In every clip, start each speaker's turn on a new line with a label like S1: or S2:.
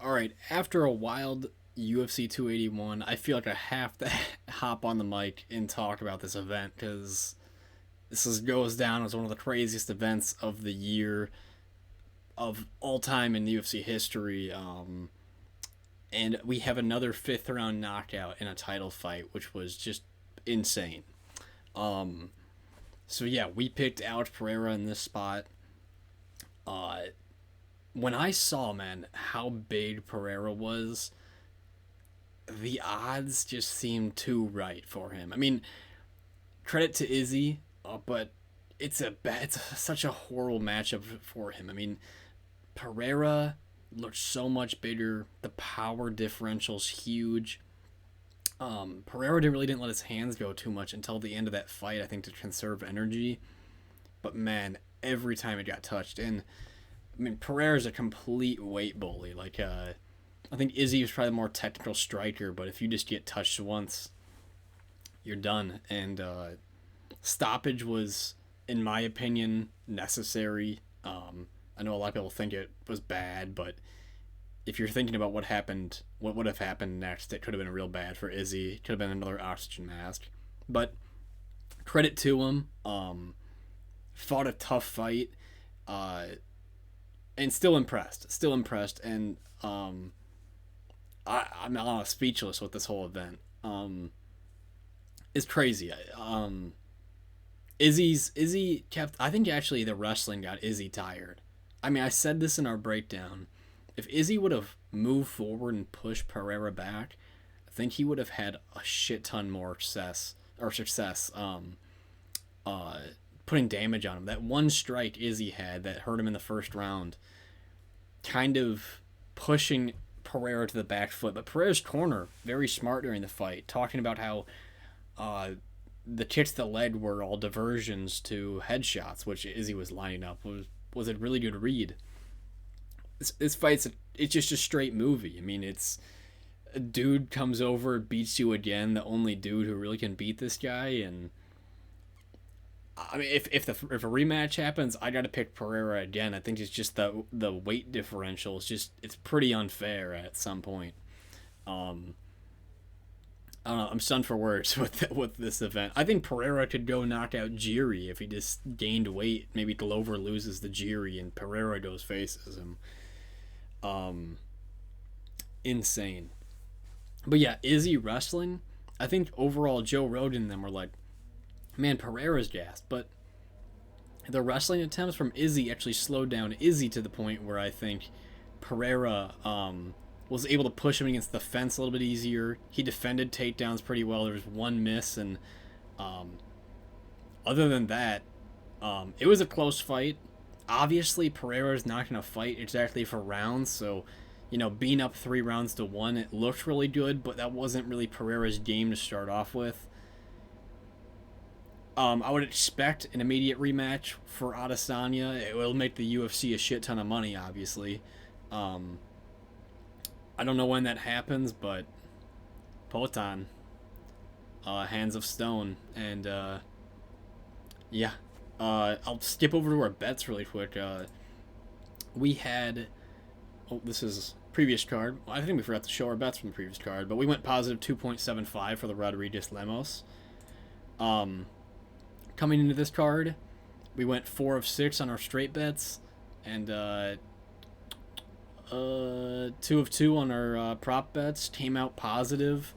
S1: All right, after a wild UFC 281, I feel like I have to hop on the mic and talk about this event because goes down as one of the craziest events of the year of all time in UFC history. And we have another fifth round knockout in a title fight, which was just insane. Um, so yeah, we picked Alex Pereira in this spot. Uh, when I saw, man, how big Pereira was, the odds just seemed too right for him. I mean, credit to Izzy, but it's such a horrible matchup for him. I mean, Pereira looks so much bigger. The power differential's huge. Pereira didn't let his hands go too much until the end of that fight, I think, to conserve energy. But man, every time it got touched, and I mean, Pereira's a complete weight bully. I think Izzy was probably the more technical striker, but if you just get touched once, you're done. And stoppage was, in my opinion, necessary. I know a lot of people think it was bad, but if you're thinking about what would have happened next, it could have been real bad for Izzy. It could have been another oxygen mask. But credit to him. Fought a tough fight. And still impressed. Still impressed. And I'm speechless with this whole event. It's crazy. Izzy kept. I think actually the wrestling got Izzy tired. I mean, I said this in our breakdown. If Izzy would have moved forward and pushed Pereira back, I think he would have had a shit ton more success. Putting damage on him. That one strike Izzy had that hurt him in the first round, kind of pushing Pereira to the back foot. But Pereira's corner, very smart during the fight, talking about how the kicks that led were all diversions to headshots, which Izzy was lining up. Was a really good read. This fight's it's just a straight movie. I mean, it's a dude comes over, beats you again, the only dude who really can beat this guy. And I mean, if a rematch happens, I got to pick Pereira again. I think it's just the weight differential is just it's pretty unfair at some point. I don't know. I'm stunned for words with this event. I think Pereira could go knock out Jiri if he just gained weight. Maybe Glover loses the Jiri and Pereira goes faces him. Insane. But yeah, Izzy wrestling. I think overall Joe Rogan and them were like, man, Pereira's gassed. But the wrestling attempts from Izzy actually slowed down Izzy to the point where I think Pereira was able to push him against the fence a little bit easier. He defended takedowns pretty well. There was one miss, and other than that, it was a close fight. Obviously, Pereira's not going to fight exactly for rounds, so, being up 3-1, it looked really good, but that wasn't really Pereira's game to start off with. I would expect an immediate rematch for Adesanya. It will make the UFC a shit ton of money, obviously. I don't know when that happens, but Potan, Hands of Stone, and yeah. I'll skip over to our bets really quick. We had, this is previous card. I think we forgot to show our bets from the previous card, but we went positive 2.75 for the Rodriguez Lemos. Coming into this card, we went 4 of 6 on our straight bets, and 2 of 2 on our prop bets. Came out positive.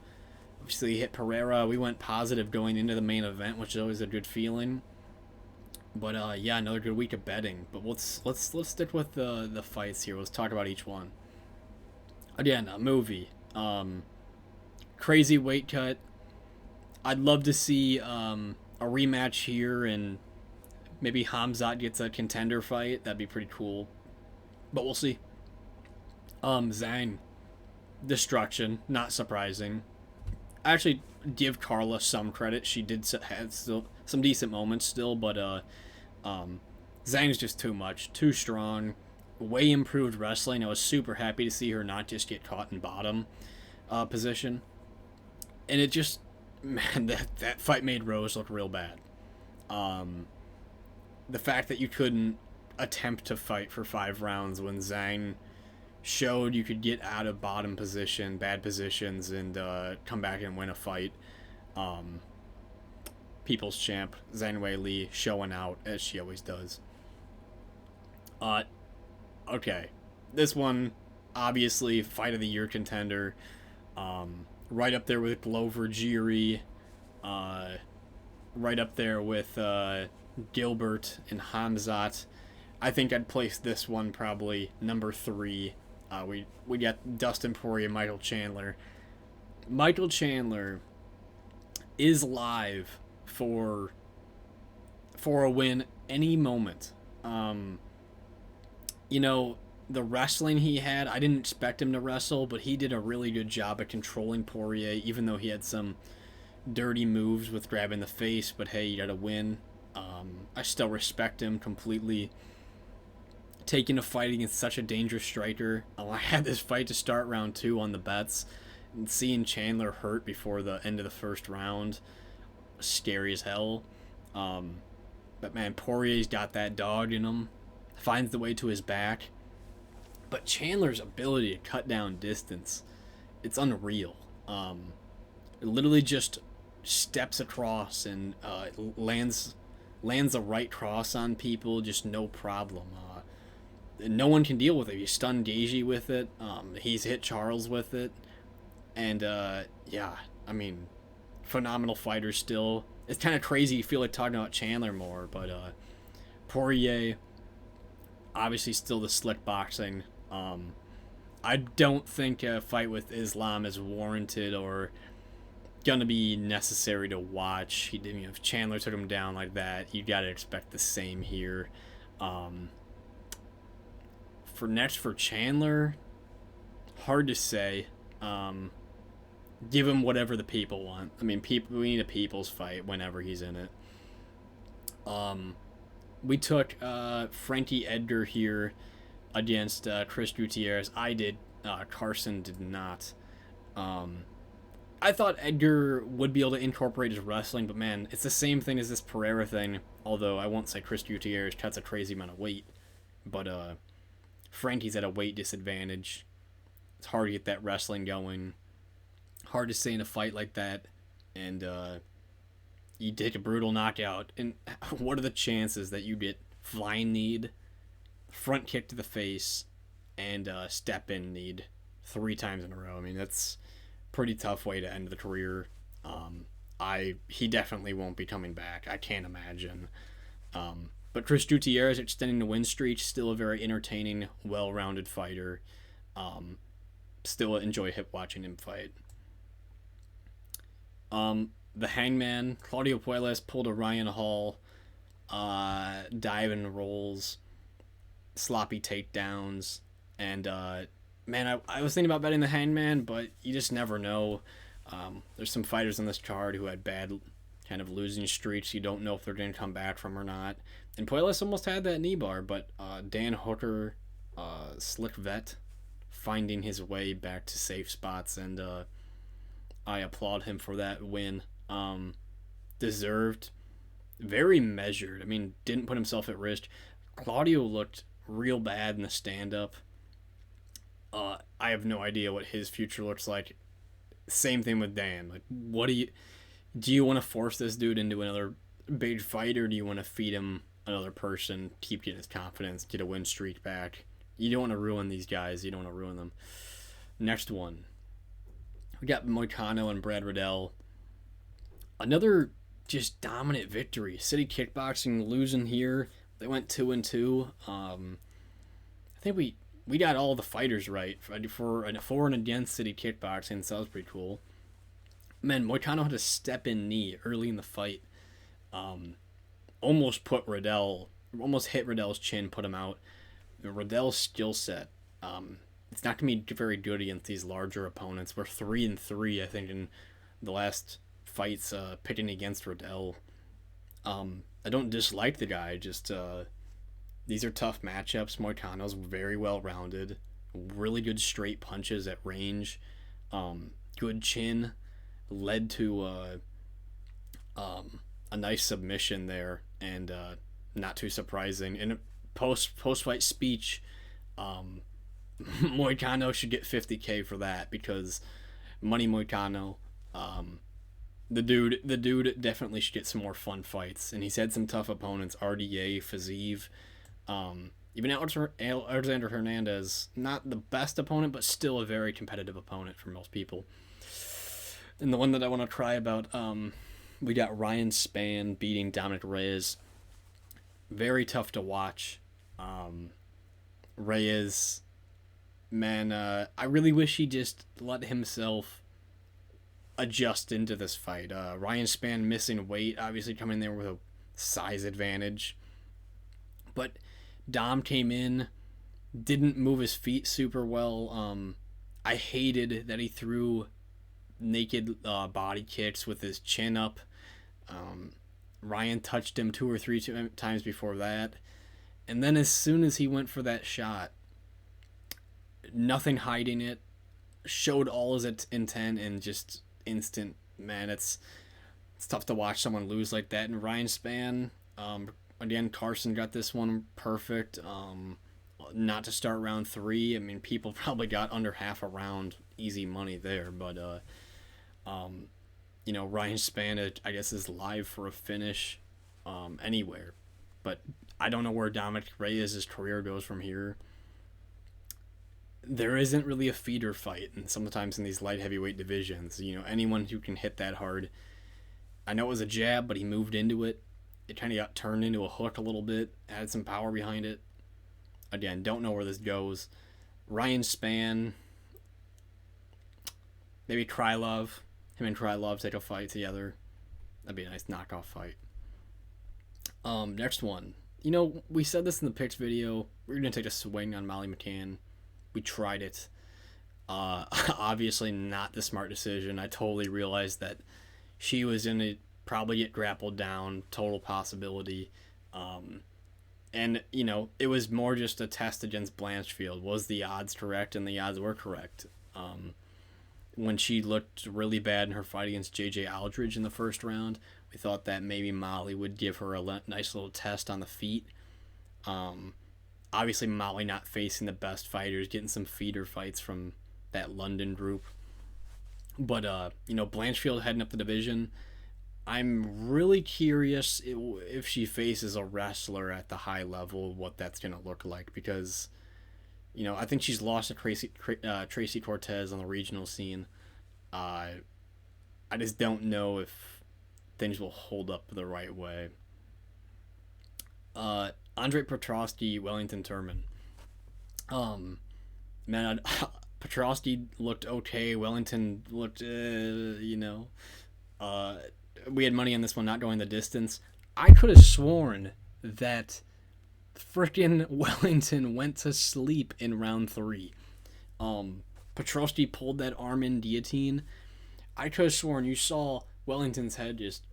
S1: Obviously hit Pereira. We went positive going into the main event, which is always a good feeling. But yeah, another good week of betting. But let's stick with the fights here. Let's talk about each one. Again, a movie. Crazy weight cut. I'd love to see a rematch here, and maybe Hamzat gets a contender fight. That'd be pretty cool. But we'll see. Zhang, destruction, not surprising. I actually give Carla some credit. She did have still some decent moments still, but Zhang's just too much, too strong, way improved wrestling. I was super happy to see her not just get caught in bottom position, and it just, man, that fight made Rose look real bad. The fact that you couldn't attempt to fight for 5 rounds when Zhang showed you could get out of bad positions, and come back and win a fight. Um, People's champ Zhang Wei Li showing out as she always does. Uh, okay, this one obviously fight of the year contender. Right up there with Glover Giri. Uh, right up there with Gilbert and Hamzat. I think I'd place this one probably number 3. We got Dustin Poirier, Michael Chandler. Michael Chandler is live for a win any moment. You know, the wrestling he had, I didn't expect him to wrestle, but he did a really good job at controlling Poirier, even though he had some dirty moves with grabbing the face. But hey, you gotta win. I still respect him completely. Taking a fight against such a dangerous striker. I had this fight to start round 2 on the bets, and seeing Chandler hurt before the end of the first round, scary as hell. But man, Poirier's got that dog in him. Finds the way to his back. But Chandler's ability to cut down distance, it's unreal. It literally just steps across and lands a right cross on people, just no problem. No one can deal with it. He stunned Gaethje with it. He's hit Charles with it. And, yeah, I mean, phenomenal fighter still. It's kind of crazy you feel like talking about Chandler more, but Poirier, obviously still the slick boxing. I don't think a fight with Islam is warranted or gonna be necessary to watch. If Chandler took him down like that, you gotta expect the same here. For Chandler, hard to say. Give him whatever the people want. I mean, we need a people's fight whenever he's in it. We took Frankie Edgar here against Chris Gutierrez. I did. Carson did not. I thought Edgar would be able to incorporate his wrestling, but man, it's the same thing as this Pereira thing. Although I won't say Chris Gutierrez cuts a crazy amount of weight, but Frankie's at a weight disadvantage. It's hard to get that wrestling going. Hard to stay in a fight like that, and you take a brutal knockout. And what are the chances that you get flying need, front kick to the face, and step in need 3 times in a row? I mean, that's a pretty tough way to end the career. He definitely won't be coming back. I can't imagine. But Chris Gutierrez extending the win streak, still a very entertaining, well-rounded fighter. Still enjoy watching him fight. The Hangman, Claudio Puelles pulled a Ryan Hall, dive and rolls, sloppy takedowns, and man, I was thinking about betting the Hangman, but you just never know. There's some fighters on this card who had bad kind of losing streaks. You don't know if they're going to come back from or not. And Puelles almost had that knee bar, but Dan Hooker, slick vet, finding his way back to safe spots, and I applaud him for that win. Deserved, very measured. I mean, didn't put himself at risk. Claudio looked real bad in the stand-up. I have no idea what his future looks like. Same thing with Dan. Like, do you want to force this dude into another big fight, or do you want to feed him another person, keep getting his confidence, get a win streak back? You don't want to ruin these guys. You don't want to ruin them. Next one. We got Moicano and Brad Riddell. Another just dominant victory. City Kickboxing losing here. They went 2-2. I think we got all the fighters right for and against City Kickboxing, so that was pretty cool. Man, Moicano had a step-in knee early in the fight. Almost hit Riddell's chin, put him out. Riddell's skill set, it's not going to be very good against these larger opponents. We're 3-3, I think, in the last fights picking against Riddell. I don't dislike the guy, just these are tough matchups. Moicano's very well-rounded, really good straight punches at range, good chin, led to a nice submission there, and not too surprising. In a post-fight speech, Moicano should get 50K for that because money Moicano. Um, the dude definitely should get some more fun fights, and he's had some tough opponents. RDA, Fazeev, even Alexander Hernandez, not the best opponent, but still a very competitive opponent for most people. And the one that I want to cry about, we got Ryan Spann beating Dominick Reyes. Very tough to watch. Reyes, man, I really wish he just let himself adjust into this fight. Ryan Spann missing weight, obviously coming there with a size advantage. But Dom came in, didn't move his feet super well. I hated that he threw naked body kicks with his chin up. Ryan touched him two or three times before that. And then as soon as he went for that shot, nothing hiding it, showed all his intent and just instant, man, it's tough to watch someone lose like that. And Ryan Spann, again, Carson got this one perfect. Not to start round 3. I mean, people probably got under half a round, easy money there. But, Ryan Spann, I guess, is live for a finish anywhere. But I don't know where Dominick Reyes' career goes from here. There isn't really a feeder fight, and sometimes in these light heavyweight divisions, anyone who can hit that hard. I know it was a jab, but he moved into it. It kind of got turned into a hook a little bit, had some power behind it. Again, don't know where this goes. Ryan Spann, maybe Krylov. Him and Krylov take a fight together. That'd be a nice knockoff fight. Next one. We said this in the picks video. We're going to take a swing on Molly McCann. We tried it. Obviously not the smart decision. I totally realized that she was going to probably get grappled down. Total possibility. And, it was more just a test against Blanchfield. Was the odds correct? And the odds were correct. When she looked really bad in her fight against J.J. Aldridge in the first round, we thought that maybe Molly would give her a nice little test on the feet. Obviously, Molly not facing the best fighters, getting some feeder fights from that London group. But, Blanchfield heading up the division. I'm really curious if she faces a wrestler at the high level, what that's going to look like. Because, I think she's lost to Tracy Cortez on the regional scene. I just don't know if things will hold up the right way. Andre Petroski, Wellington, Turman. Man, Petroski looked okay. Wellington looked, we had money on this one not going the distance. I could have sworn that frickin' Wellington went to sleep in round 3. Petroski pulled that arm in guillotine. I could have sworn you saw Wellington's head just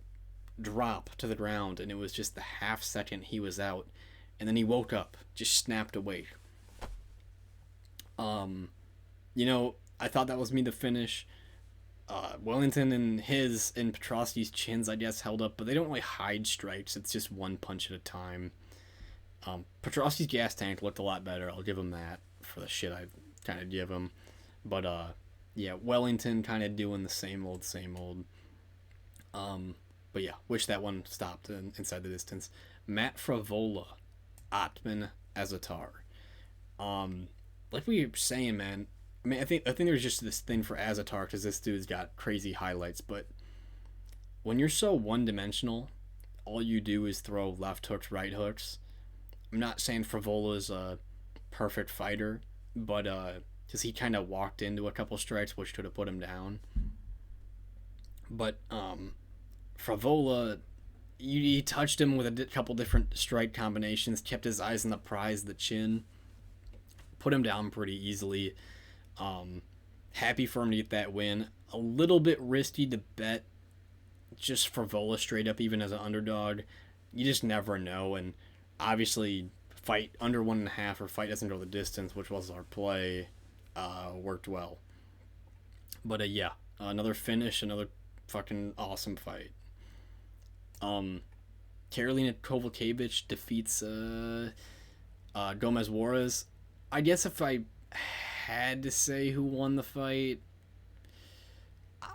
S1: drop to the ground, and it was just the half second he was out, and then he woke up, just snapped awake. I thought that was me to finish. Wellington and Petroski's chins, I guess, held up, but they don't really hide strikes. It's just one punch at a time. Petroski's gas tank looked a lot better. I'll give him that for the shit I kind of give him. But, Wellington kind of doing the same old. But yeah, wish that one stopped inside the distance. Matt Frevola, Ottoman, Azaitar. Like we were saying, man, I mean, I think there's just this thing for Azaitar because this dude's got crazy highlights, but when you're so one-dimensional, all you do is throw left hooks, right hooks. I'm not saying Frevola's a perfect fighter, but because he kind of walked into a couple strikes which could have put him down. But Frevola, he touched him with a couple different strike combinations, kept his eyes on the prize, the chin, put him down pretty easily. Happy for him to get that win. A little bit risky to bet just Frevola straight up, even as an underdog. You just never know, and obviously fight under 1.5 or fight doesn't go the distance, which was our play, worked well. But another finish, another fucking awesome fight. Karolina Kowalkiewicz defeats Gomez Juarez. I guess if I had to say who won the fight,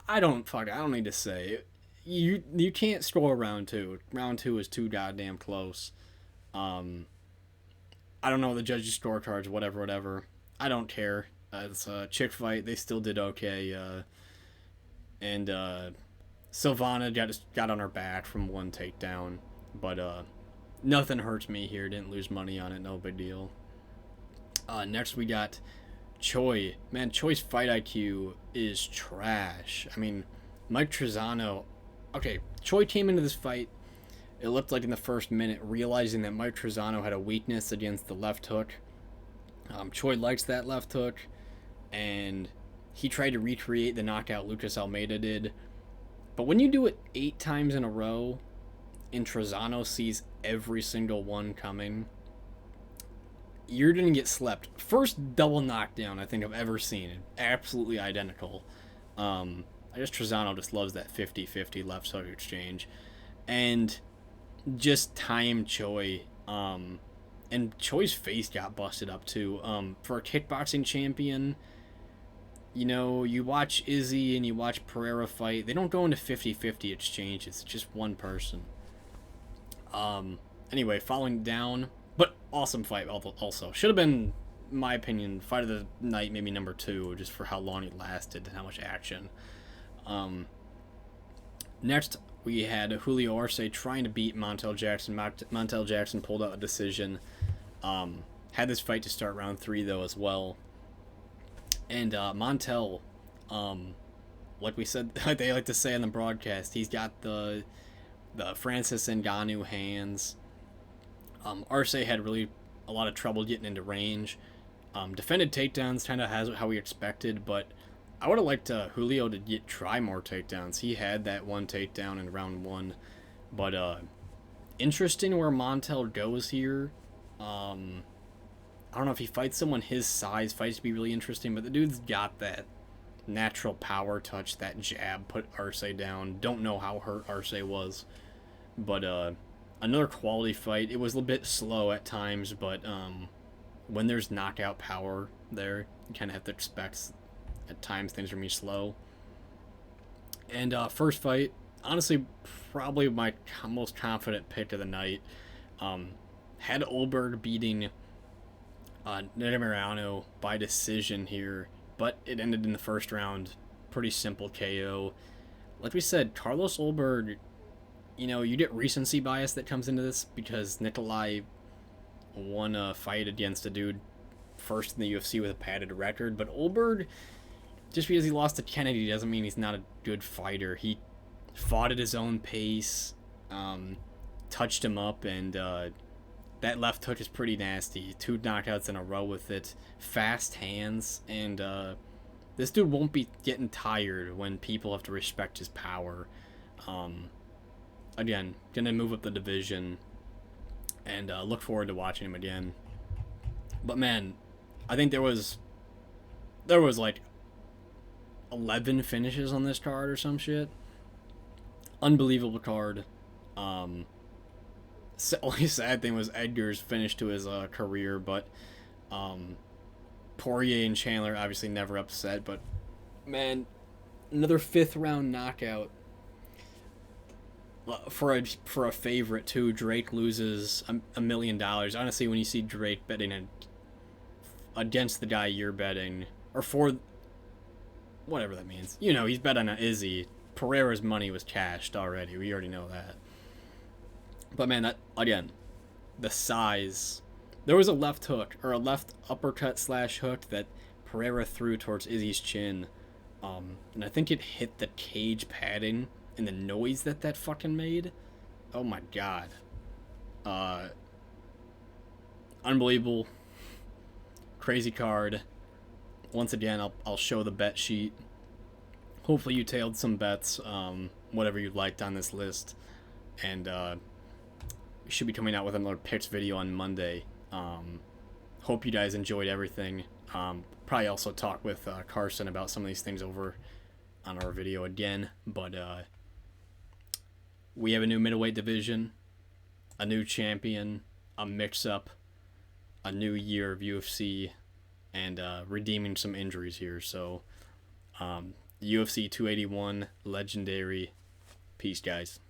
S1: I don't need to say. You can't score round two. Round two is too goddamn close. Um, I don't know the judges' scorecards, whatever. I don't care. It's a chick fight. They still did okay. And Silvana got on her back from one takedown, but nothing hurts me here. Didn't lose money on it. No big deal. Next we got Choi. Man, Choi's fight IQ is trash. I mean, Mike Trizano. Okay, Choi came into this fight, it looked like in the first minute, realizing that Mike Trizano had a weakness against the left hook. Choi likes that left hook, and he tried to recreate the knockout Lucas Almeida did. But when you do it 8 times in a row, and Trizano sees every single one coming, you're going to get slept. First double knockdown I think I've ever seen. Absolutely identical. I guess Trizano just loves that 50-50 left hook exchange. And just time Choi. And Choi's face got busted up too. For a kickboxing champion, you know, you watch Izzy and you watch Pereira fight, they don't go into 50-50 exchanges. It's just one person. Anyway, falling down, but awesome fight also. Should have been, in my opinion, fight of the night, maybe number 2, just for how long it lasted and how much action. Next, we had Julio Arce trying to beat Montel Jackson. Montel Jackson pulled out a decision. Had this fight to start round 3, though, as well. And Montel, like we said, like they like to say on the broadcast, he's got the Francis Ngannou hands. Arce had really a lot of trouble getting into range. Defended takedowns kind of has how we expected, but I would have liked Julio to try more takedowns. He had that one takedown in round 1, but interesting where Montel goes here. I don't know if he fights someone his size. Fights to be really interesting, but the dude's got that natural power touch, that jab, put Arce down. Don't know how hurt Arce was, but another quality fight. It was a little bit slow at times, but when there's knockout power there, you kind of have to expect at times things are going to be slow. And first fight, honestly, probably my most confident pick of the night. Had Ulberg beating Negumereanu by decision here, but it ended in the first round. Pretty simple KO. Like we said, Carlos Ulberg, you know, you get recency bias that comes into this because Nicolae won a fight against a dude first in the UFC with a padded record, but Ulberg, just because he lost to Kennedy doesn't mean he's not a good fighter. He fought at his own pace, touched him up, and that left hook is pretty nasty. 2 knockouts in a row with it. Fast hands, and this dude won't be getting tired when people have to respect his power. Again, gonna move up the division, and look forward to watching him again. But man, I think there was like 11 finishes on this card or some shit. Unbelievable card. Only sad thing was Edgar's finish to his career, but Poirier and Chandler obviously never upset. But man, another 5th round knockout for a favorite too. Drake loses $1 million. Honestly, when you see Drake betting against the guy you're betting, or for whatever that means, you know, he's bet on Izzy. Pereira's money was cashed already. We already know that. But man, that again, the size. There was a left hook or a left uppercut / hook that Pereira threw towards Izzy's chin, and I think it hit the cage padding, and the noise that fucking made. Oh my god. Unbelievable. Crazy card. Once again, I'll show the bet sheet. Hopefully you tailed some bets, whatever you liked on this list, and we should be coming out with another picks video on Monday. Hope you guys enjoyed everything. Probably also talk with Carson about some of these things over on our video again, but we have a new middleweight division, a new champion, a mix-up, a new year of UFC. and redeeming some injuries here. So UFC 281, legendary. Peace, guys.